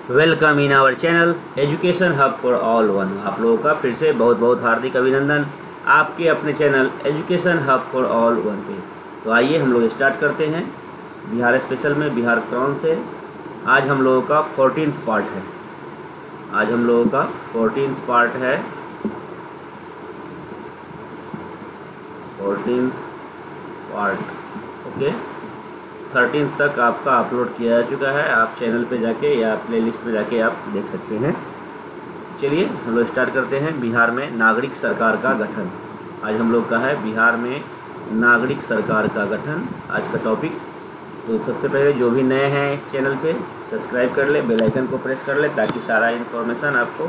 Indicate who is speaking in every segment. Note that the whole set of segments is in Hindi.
Speaker 1: Welcome in our channel education hub for all one. आप लोगों का फिर से बहुत बहुत हार्दिक अभिनंदन आपके अपने channel education hub for all one पे। तो आइए हम लोग स्टार्ट करते हैं बिहार स्पेशल में बिहार क्रॉन से। आज हम लोगों का 14th पार्ट है। आज हम लोगों का 14th पार्ट है। 14th part okay. 13th तक आपका अपलोड किया जा चुका है। आप चैनल पे जाके या प्लेलिस्ट पे जाके आप देख सकते हैं। चलिए हम लोग स्टार्ट करते हैं। बिहार में नागरिक सरकार का गठन। आज हम लोग का है बिहार में नागरिक सरकार का गठन आज का टॉपिक। तो सबसे पहले जो भी नए हैं इस चैनल पे सब्सक्राइब कर ले, बेल आइकन को प्रेस कर ले ताकि सारा इन्फॉर्मेशन आपको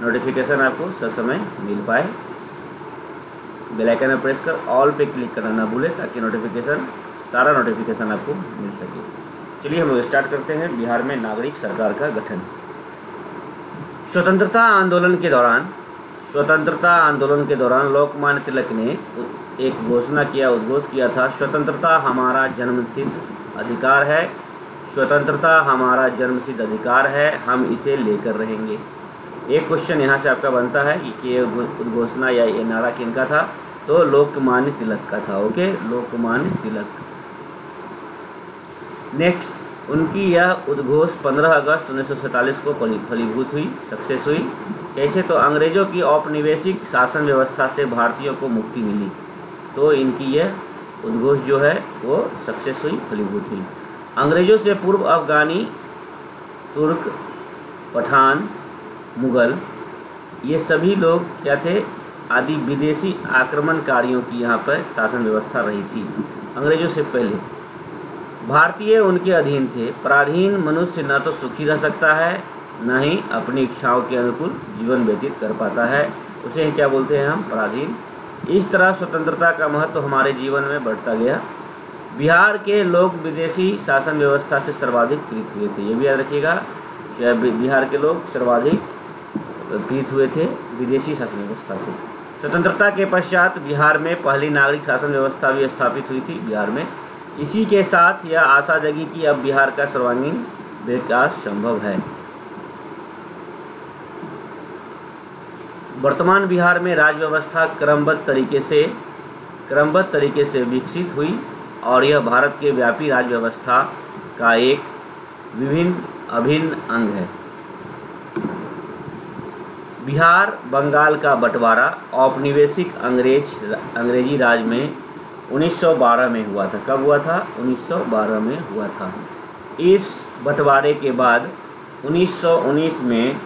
Speaker 1: नोटिफिकेशन आपको ससमय मिल पाए। बेल आइकन में प्रेस कर ऑल पे क्लिक करना ना भूले ताकि सारा नोटिफिकेशन आपको मिल सके। चलिए हम लोग स्टार्ट करते हैं बिहार में नागरिक सरकार का गठन। स्वतंत्रता आंदोलन के दौरान लोकमान्य तिलक ने एक उद्घोष किया था, स्वतंत्रता हमारा जन्मसिद्ध अधिकार है। स्वतंत्रता हमारा जन्मसिद्ध अधिकार है, हम इसे लेकर रहेंगे। एक क्वेश्चन यहाँ से आपका बनता है कि ये उद्घोषणा या ये नारा किनका था? तो लोकमान्य तिलक का था। ओके, लोकमान्य तिलक। नेक्स्ट, उनकी यह उद्घोष 15 अगस्त 1947 को फलीभूत हुई, सक्सेस हुई। कैसे? तो अंग्रेजों की औपनिवेशिक शासन व्यवस्था से भारतीयों को मुक्ति मिली। तो इनकी यह उद्घोष जो है वो सक्सेस हुई, फलीभूत हुई। अंग्रेजों से पूर्व अफगानी, तुर्क, पठान, मुगल ये सभी लोग क्या थे? आदि विदेशी आक्रमणकारियों की यहाँ पर शासन व्यवस्था रही थी। अंग्रेजों से पहले भारतीय उनके अधीन थे। पराधीन मनुष्य न तो सुखी रह सकता है न ही अपनी इच्छाओं के अनुकूल जीवन व्यतीत कर पाता है। उसे क्या बोलते हैं हम? पराधीन। इस तरह स्वतंत्रता का महत्व हमारे जीवन में बढ़ता गया। बिहार के लोग विदेशी शासन व्यवस्था से सर्वाधिक पीड़ित हुए थे। ये भी याद रखिएगा, बिहार के लोग सर्वाधिक पीड़ित हुए थे विदेशी शासन व्यवस्था से। स्वतंत्रता के पश्चात बिहार में पहली नागरिक शासन व्यवस्था भी स्थापित हुई थी बिहार में। इसी के साथ यह आशा जगी कि अब बिहार का सर्वांगीण विकास संभव है। वर्तमान बिहार में राज्य व्यवस्था क्रमबद्ध तरीके से विकसित हुई और यह भारत के व्यापी राज्य व्यवस्था का एक अभिन्न अंग है। बिहार बंगाल का बंटवारा औपनिवेशिक अंग्रेजी राज में 1912 में हुआ था। कब हुआ था? 1912 में हुआ था। इस बंटवारे के बाद 1919 में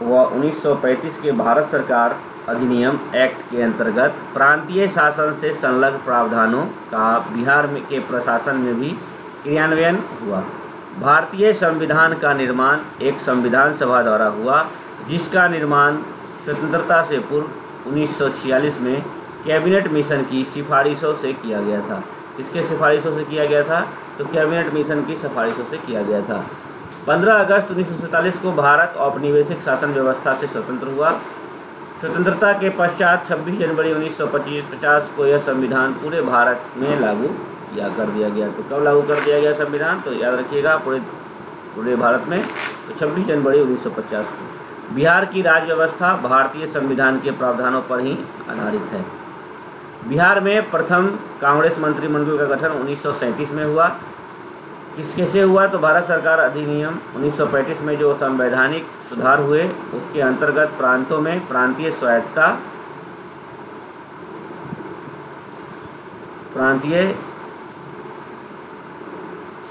Speaker 1: 1935 के भारत सरकार अधिनियम एक्ट के अंतर्गत प्रांतीय शासन से संलग्न प्रावधानों का बिहार के प्रशासन में भी क्रियान्वयन हुआ। भारतीय संविधान का निर्माण एक संविधान सभा द्वारा हुआ, जिसका निर्माण स्वतंत्रता से पूर्व 1946 में कैबिनेट मिशन की सिफारिशों से किया गया था। किसके सिफारिशों से किया गया था? तो कैबिनेट मिशन की सिफारिशों से किया गया था। 15 अगस्त 1947 को भारत औपनिवेशिक शासन व्यवस्था से स्वतंत्र हुआ। स्वतंत्रता के पश्चात 26 जनवरी 1950 को यह संविधान पूरे भारत में लागू कर दिया गया। तो कब लागू कर दिया गया संविधान? तो याद रखिएगा, पूरे भारत में तो 26 जनवरी 1950 को। बिहार की राज्य व्यवस्था भारतीय संविधान के प्रावधानों पर ही आधारित है। बिहार में प्रथम कांग्रेस मंत्रिमंडल का गठन 1937 में हुआ। कैसे हुआ? तो भारत सरकार अधिनियम 1935 में जो संवैधानिक सुधार हुए उसके अंतर्गत प्रांतों में प्रांतीय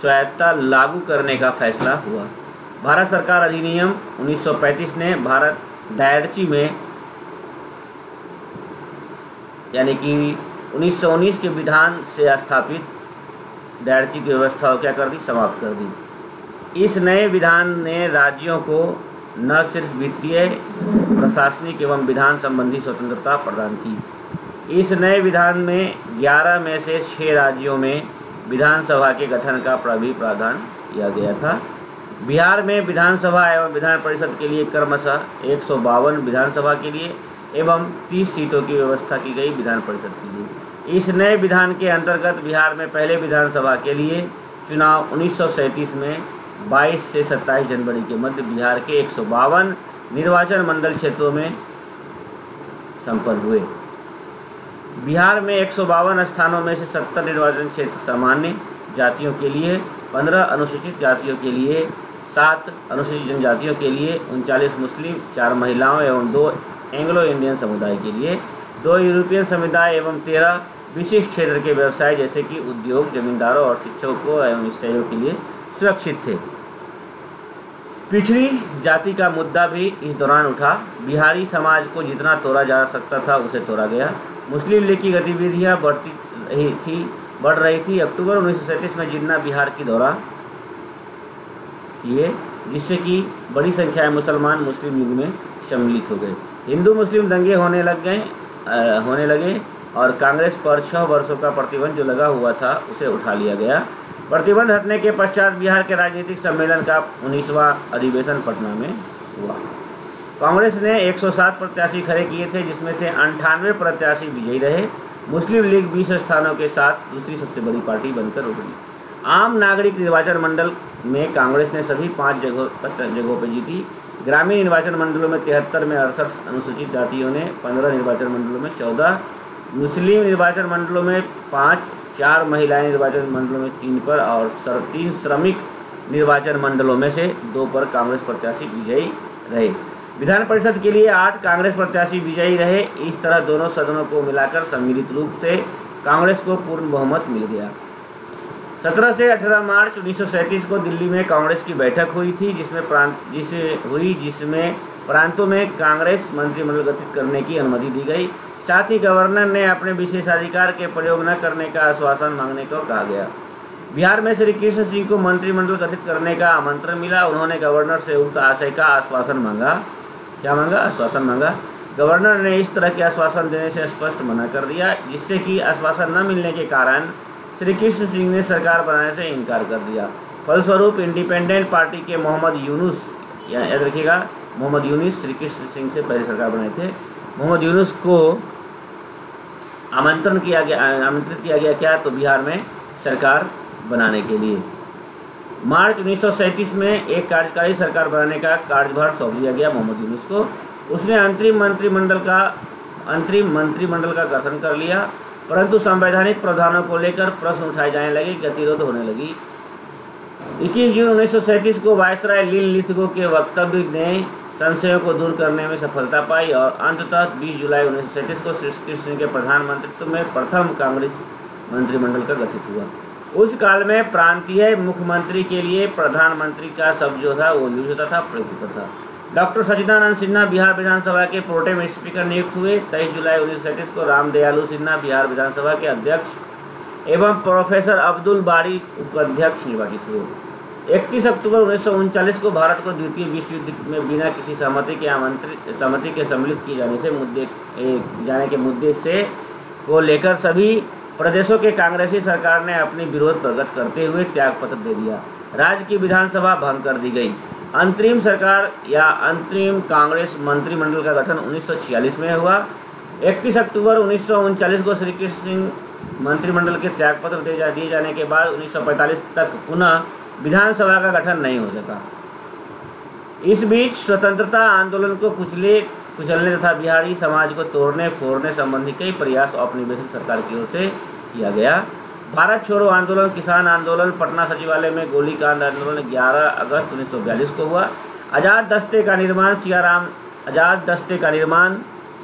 Speaker 1: स्वायत्तता लागू करने का फैसला हुआ। भारत सरकार अधिनियम 1935 ने भारत डायरची में यानी कि 1919 के विधान से स्थापित डायरची की व्यवस्था को क्या कर दी? समाप्त कर दी। इस नए विधान ने राज्यों को न सिर्फ वित्तीय, प्रशासनिक एवं विधान संबंधी स्वतंत्रता प्रदान की। इस नए विधान में 11 में से 6 राज्यों में विधानसभा के गठन का भी प्रावधान किया गया था। बिहार में विधानसभा एवं विधान परिषद के लिए क्रमशः 152 विधानसभा के लिए एवं 30 सीटों की व्यवस्था की गई विधान परिषद के लिए। इस नए विधान के अंतर्गत बिहार में पहले विधानसभा के लिए चुनाव 1937 में 22 से 27 जनवरी के मध्य बिहार के 152 निर्वाचन मंडल क्षेत्रों में संपन्न हुए। बिहार में 152 स्थानों में से 70 निर्वाचन क्षेत्र सामान्य जातियों के लिए, 15 अनुसूचित जातियों के लिए, 7 अनुसूचित जनजातियों के लिए, 39 मुस्लिम, 4 महिलाओं एवं 2 एंग्लो इंडियन समुदाय के लिए, 2 यूरोपियन समुदाय एवं 13 विशिष्ट क्षेत्र के व्यवसाय जैसे कि उद्योग, जमींदारों और शिक्षकों एवं ईसाइयों के लिए सुरक्षित थे। पिछड़ी जाति का मुद्दा भी इस दौरान उठा। बिहारी समाज को जितना तोड़ा जा सकता था उसे तोड़ा गया। मुस्लिम लीग की गतिविधियां बढ़ रही थी। अक्टूबर 1937 में जिन्ना बिहार की दौरा किए, जिससे कि बड़ी संख्या में मुसलमान मुस्लिम लीग में सम्मिलित हो गए। हिंदू मुस्लिम दंगे होने लगे और कांग्रेस पर 6 वर्षों का प्रतिबंध जो लगा हुआ था उसे उठा लिया गया। प्रतिबंध हटने के पश्चात बिहार के राजनीतिक सम्मेलन का 19वां अधिवेशन पटना में हुआ। कांग्रेस ने 107 प्रत्याशी खड़े किए थे, जिसमें से 98 प्रत्याशी विजयी रहे। मुस्लिम लीग 20 स्थानों के साथ दूसरी सबसे बड़ी पार्टी बनकर उभरी। आम नागरिक निर्वाचन मंडल में कांग्रेस ने सभी 5 जगहों पर जीती। ग्रामीण निर्वाचन मंडलों में 73 में 68 अनुसूचित जातियों ने, 15 निर्वाचन मंडलों में 14, मुस्लिम निर्वाचन मंडलों में 5, 4 महिलाएं निर्वाचन मंडलों में 3 पर और 3 श्रमिक निर्वाचन मंडलों में से 2 पर कांग्रेस प्रत्याशी विजयी रहे। विधान परिषद के लिए 8 कांग्रेस प्रत्याशी विजयी रहे। इस तरह दोनों सदनों को मिलाकर सम्मिलित रूप से कांग्रेस को पूर्ण बहुमत मिल गया। 17 से 18 मार्च 1937 को दिल्ली में कांग्रेस की बैठक हुई थी, जिसमें प्रांतों में कांग्रेस मंत्रिमंडल गठित करने की अनुमति दी गई। साथ ही गवर्नर ने अपने विशेषाधिकार के प्रयोग न करने का आश्वासन मांगने को कहा गया। बिहार में श्री कृष्ण सिंह को मंत्रिमंडल गठित करने का आमंत्रण मिला। उन्होंने गवर्नर से उक्त आशय का आश्वासन मांगा। क्या मांगा? आश्वासन मांगा। गवर्नर ने इस तरह के आश्वासन देने से स्पष्ट मना कर दिया, जिससे कि आश्वासन न मिलने के कारण श्री कृष्ण सिंह ने सरकार बनाने से इनकार कर दिया। फलस्वरूप इंडिपेंडेंट पार्टी के मोहम्मद यूनुस, याद रखिएगा मोहम्मद यूनुस श्री कृष्ण सिंह से पहले सरकार बनाए थे, मोहम्मद यूनुस को आमंत्रित किया गया क्या, तो बिहार में सरकार बनाने के लिए। मार्च 1937 में एक कार्यकारी सरकार बनाने का कार्यभार सौंप दिया गया मोहम्मद यूनुस को। उसने अंतरिम मंत्रिमंडल का गठन कर लिया, परंतु संवैधानिक प्रावधानों को लेकर प्रश्न उठाए जाने लगे, गतिरोध होने लगी। 21 जून 1937 को वायसराय लिनलिथगो के वक्तव्य ने संशयों को दूर करने में सफलता पाई और अंततः 20 जुलाई 1937 को श्री कृष्ण सिंह के प्रधानमंत्रित्व में प्रथम कांग्रेस मंत्रिमंडल का गठित हुआ। उस काल में प्रांतीय मुख्यमंत्री के लिए प्रधानमंत्री का शब्द जो था वो यूज होता था, प्रयुक्त होता था। डॉक्टर सचिदानंद सिन्हा बिहार विधानसभा के प्रोटेम स्पीकर नियुक्त हुए। 23 जुलाई 1937 को रामदयालु सिन्हा बिहार विधानसभा के अध्यक्ष एवं प्रोफेसर अब्दुल बारी उपाध्यक्ष निर्वाचित हुए। 31 अक्टूबर 1939 को भारत को द्वितीय विश्व युद्ध में बिना किसी सहमति के सम्मिलित किए जाने के मुद्दे से को लेकर सभी प्रदेशों के कांग्रेसी सरकार ने अपनी विरोध प्रकट करते हुए त्यागपत्र दे दिया। राज्य की विधानसभा भंग कर दी गई। अंतरिम सरकार या अंतरिम कांग्रेस मंत्रिमंडल का गठन 1946 में हुआ। 31 अक्टूबर 1939 को श्री कृष्ण सिंह मंत्रिमंडल के त्यागपत्र दिए जाने के बाद 1945 तक पुनः विधानसभा का गठन नहीं हो सका। इस बीच स्वतंत्रता आंदोलन को कुचलने तथा बिहारी समाज को तोड़ने फोड़ने संबंधी कई प्रयास औपनिवेशिक सरकार की ओर से किया गया। भारत छोड़ो आंदोलन, किसान आंदोलन, पटना सचिवालय में गोलीकांड आंदोलन 11 अगस्त 1942 को हुआ। आजाद दस्ते का निर्माण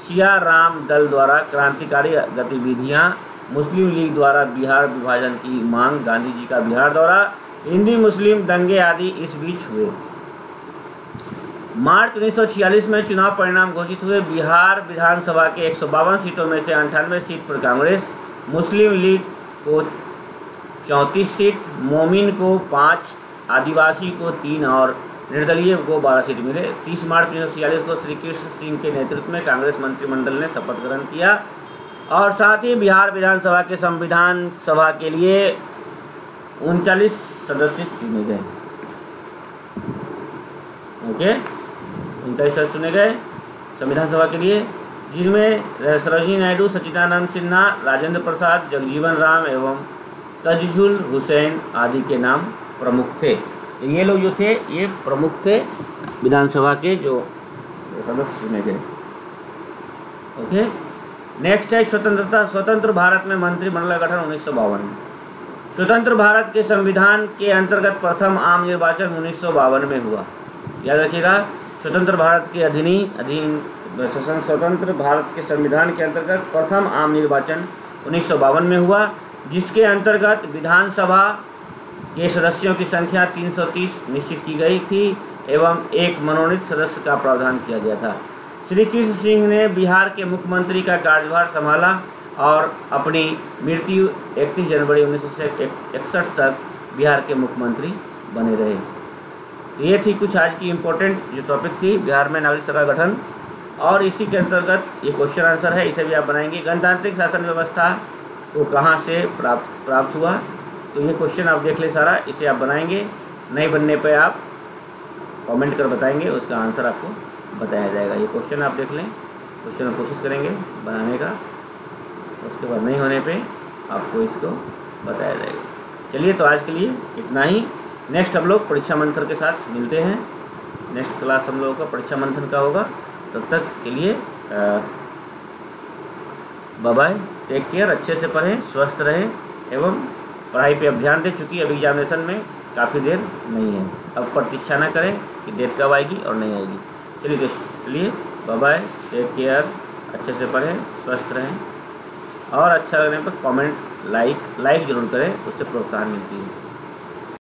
Speaker 1: सिया राम दल द्वारा क्रांतिकारी गतिविधियां, मुस्लिम लीग द्वारा बिहार विभाजन की मांग, गांधी जी का बिहार दौरा, हिंदी मुस्लिम दंगे आदि इस बीच हुए। मार्च 1946 में चुनाव परिणाम घोषित हुए। बिहार विधानसभा के 152 सीटों में से 98 सीट पर कांग्रेस, मुस्लिम लीग को 34 सीट, मोमिन को 5, आदिवासी को 3 और निर्दलीय को 12 सीट मिले। 30 मार्च 1946 को श्री कृष्ण सिंह के नेतृत्व में कांग्रेस मंत्रिमंडल ने शपथ ग्रहण किया और साथ ही बिहार विधानसभा के संविधान सभा के लिए 39 सदस्य चुने गए। ओके, 39 सदस्य चुने गए संविधान सभा के लिए, जिनमें सरोजिनी नायडू, सच्चिदानंद सिन्हा, राजेंद्र प्रसाद, जगजीवन राम एवं तजजुल हुसैन आदि के नाम प्रमुख थे। ये लोग जो थे ये प्रमुख थे विधानसभा के जो सदस्य चुने गए। ओके, नेक्स्ट है स्वतंत्र भारत में मंत्रिमंडल का गठन 1952। स्वतंत्र भारत के संविधान के अंतर्गत प्रथम आम निर्वाचन 1952 में हुआ। याद रखिएगा, स्वतंत्र भारत के स्वतंत्र भारत के संविधान के अंतर्गत प्रथम आम निर्वाचन 1952 में हुआ, जिसके अंतर्गत विधानसभा के सदस्यों की संख्या 330 निश्चित की गई थी एवं एक मनोनीत सदस्य का प्रावधान किया गया था। श्री कृष्ण सिंह ने बिहार के मुख्यमंत्री का कार्यभार संभाला और अपनी मृत्यु 31 जनवरी 1961 तक बिहार के मुख्यमंत्री बने रहे। तो ये थी कुछ आज की इम्पोर्टेंट जो टॉपिक थी बिहार में नागरिक सरकार गठन, और इसी के अंतर्गत ये क्वेश्चन आंसर है, इसे भी आप बनाएंगे। गणतांत्रिक शासन व्यवस्था को कहाँ से प्राप्त हुआ, तो ये क्वेश्चन आप देख ले सारा, इसे आप बनाएंगे। नहीं बनने पे आप कमेंट कर बताएंगे, उसका आंसर आपको बताया जाएगा। ये क्वेश्चन आप देख लें, क्वेश्चन में कोशिश करेंगे बनाने का, उसके बाद नहीं होने पे आपको इसको बताया जाएगा। चलिए, तो आज के लिए इतना ही। नेक्स्ट हम लोग परीक्षा मंथन के साथ मिलते हैं। नेक्स्ट क्लास हम लोगों का परीक्षा मंथन का होगा। तब तक के लिए बाय बाय, टेक केयर, अच्छे से पढ़ें, स्वस्थ रहें एवं पढ़ाई पे अब ध्यान दें, चूँकि अभी एग्जामिनेशन में काफ़ी देर नहीं है। अब प्रतीक्षा ना करें कि डेट कब आएगी और नहीं आएगी। चलिए बाय बाय, टेक केयर, अच्छे से पढ़ें, स्वस्थ रहें, और अच्छा लगने पर कमेंट लाइक जरूर करें, उससे प्रोत्साहन मिलती है।